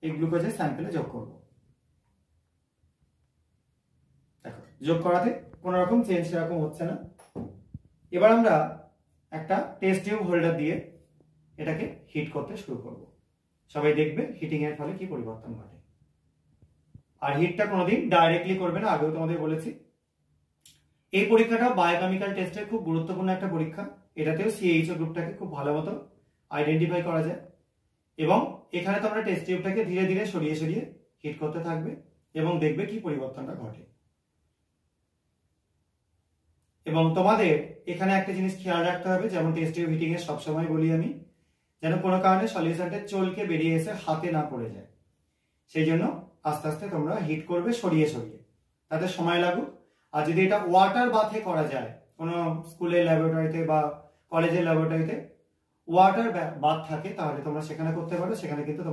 এই গ্লুকোজের স্যাম্পেলে যোগ করব। দেখো যোগ করাতে কোনো রকম চেঞ্জ সেরকম হচ্ছে না। এবার আমরা একটা টেস্ট টিউব হোল্ডার দিয়ে এটাকে হিট করতে শুরু করব। সবাই দেখবে হিটিং এর ফলে কি পরিবর্তন ঘটে। আর হিটটা কোনোদিন ডাইরেক্টলি করবে না, আগেও তোমাদের বলেছি। এই পরীক্ষাটা বায়োকেমিক্যাল টেস্টের খুব গুরুত্বপূর্ণ একটা পরীক্ষা। এটাতেও সিএইচও গ্রুপটাকে খুব ভালো মতো আইডেন্টিফাই করা যায়। এবং এখানে তোমরা টেস্ট টিউবটাকে ধীরে ধীরে সরিয়ে সরিয়ে হিট করতে থাকবে এবং দেখবে কি পরিবর্তনটা ঘটে। এবং তোমাদের এখানে একটা জিনিস খেয়াল রাখতে হবে, যেমন টেস্ট টিউব হিটিং এর সবসময় বলি আমি, যেন কোনো কারণে সলিউশনটা চলকে বেরিয়ে এসে হাতে না পড়ে যায়। সেই জন্য আস্তে আস্তে তোমরা হিট করবে সরিয়ে সরিয়ে, তাতে সময় লাগুক। আর যদি এটা ওয়াটার বাথে করা যায়, কোনো স্কুলের ল্যাবরেটরিতে বা কলেজের ল্যাবরেটরিতে ওয়াটার বাথ থাকে, তাহলে তোমরা সেখানে করতে পারো। সেখানে কিন্তু